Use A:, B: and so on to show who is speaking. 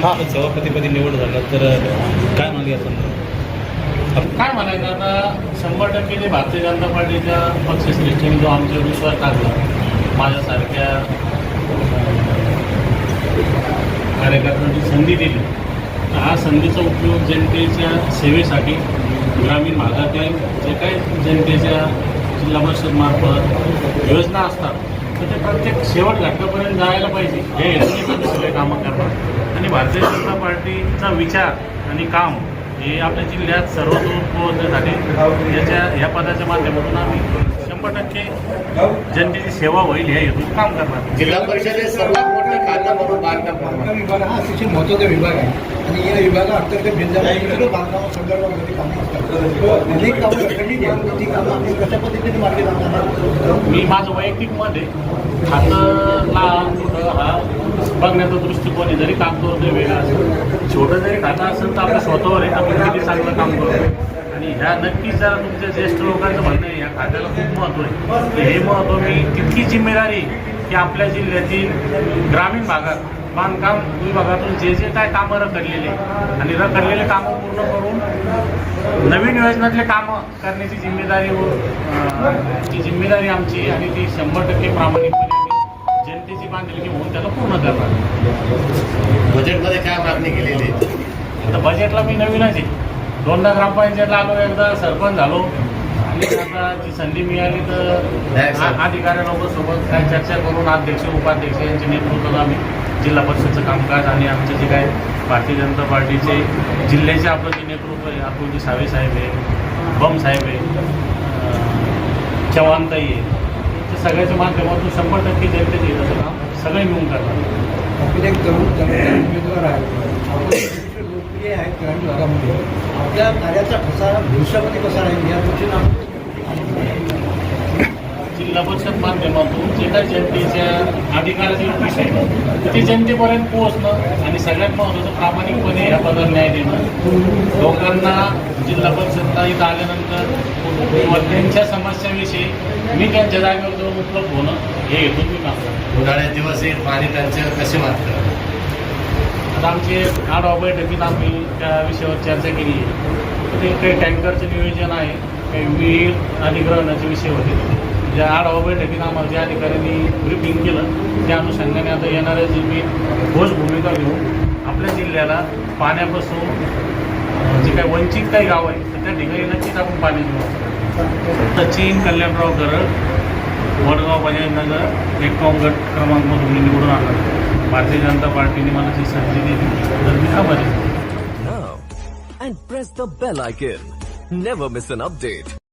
A: आपण सभापतीपदी निवड झाला तर काय म्हणाले या संदर्भात?
B: काय म्हणायचं आता 100% जे भारतीय जनता पार्टीच्या पक्षश्रेष्ठींनी जो आमच्यावर विश्वास टाकला, माझ्यासारख्या कार्यकर्त्यांची संधी दिली, तर हा संधीचा उपयोग जनतेच्या सेवेसाठी ग्रामीण भागातील जे काही जनतेच्या जिल्हा परिषदमार्फत योजना असतात तर ते प्रत्येक शेवट घटकापर्यंत जायला पाहिजे हे हेतूने सगळे कामं करतात. आणि भारतीय जनता पार्टीचा विचार आणि काम हे आपल्या जिल्ह्यात सर्वतोर पोहोचण्यासाठी या पदाच्या माध्यमातून आम्ही 100% जनतेची सेवा होईल या हेतून काम करणार.
C: जिल्हा परिषदेत सर्वात मोठं खातं म्हणून बांधकाम
D: विभाग हा अतिशय महत्त्वाचा विभाग आहे आणि या विभागाअंतर्गत जिल्ह्यामध्ये बांधकामा संदर्भामध्ये कामं असतात. अनेक कामं रखडलेली आहेत. ती कामं आम्ही कशा पद्धतीने मार्गी लावणार?
B: मी माझं वैयक्तिक मत आहे, खातं लहान मोठं हा बघण्याचा दृष्टिकोन आहे. जरी काम करतोय वेगळा असेल, छोटं जरी खातं असेल तर आपल्या स्वतःवर आहे आपण किती चांगलं काम करतो. आणि ह्या नक्कीच जरा तुमच्या ज्येष्ठ लोकांचं म्हणणं आहे या खात्याला खूप महत्त्व आहे. हे महत्त्व मी तितकी जिम्मेदारी की आपल्या जिल्ह्यातील ग्रामीण भागात बांधकाम विभागातून जे काय कामं रखडलेले आणि रखडलेले कामं पूर्ण करून नवीन योजनातले कामं करण्याची जिम्मेदारी आमची आणि ती 100% प्रामाणिकपणे जनतेची बांधिलकी होऊन त्याला पूर्ण करणार.
C: बजेटमध्ये काय मागणी केलेली आहे?
B: आता बजेटला मी नवीनच आहे. 2दा ग्रामपंचायतला आलो, एकदा सरपंच झालो आणि आता जी संधी मिळाली तर अधिकाऱ्यांसोबत काय चर्चा करून अध्यक्ष उपाध्यक्ष यांच्या नेतृत्वात आम्ही जिल्हा परिषदचं कामकाज आणि आमचे जे काय भारतीय जनता पार्टीचे जिल्ह्याचे आपलं जे नेतृत्व आहे, अतुलजी सावे साहेब आहे, बम साहेब आहे, चव्हाणताई आहे, ते सगळ्याच्या माध्यमातून 100% जनतेचे हिताचं काम सगळे मिळून करतात.
D: आपण एक तरुण उमेदवार आहे, आपण लोकप्रिय आहेत ग्रामीण भागामध्ये. आपल्या कार्याचा कसा भविष्यामध्ये कसा राहील या दृष्टीनं
B: जिल्हा परिषद माध्यमातून जे काही जनतेच्या अधिकाराचे विषय ते जनतेपर्यंत पोहोचणं आणि सगळ्यात महत्त्वाचं प्रामाणिकपणे या पदाला न्याय देणं. लोकांना जिल्हा परिषदला इथं आल्यानंतर किंवा त्यांच्या समस्याविषयी मी त्यांच्या जागेवर जाऊन उपलब्ध होणं हे हेतून मी काम करतो.
C: उन्हाळ्यात दिवस येत पाणी टंचाई कशी मात्र
B: आता आमचे आढावा बैठकीत आम्ही त्या विषयावर चर्चा केली आहे. ते काही टँकरचं नियोजन आहे, काही विहीर अधिग्रहणाचे विषय होते. ज्या आढावा बैठकीत आम्हाला ज्या अधिकाऱ्यांनी ब्रिफिंग केलं त्या अनुषंगाने आता येणाऱ्या जी मी ठोस भूमिका घेऊन आपल्या जिल्ह्याला पाण्यापासून जे काही वंचित काही गाव आहे तर त्या ठिकाणी नक्कीच आपण पाणी देऊ. सचिन कल्याणराव गरड, वडगाव बजाजनगर 51 गट क्रमांकमधून मी निवडून आणला. भारतीय जनता पार्टीने मला जी संधी दिली तर मी आभारी.
E: Now and press the bell icon. Never miss an update.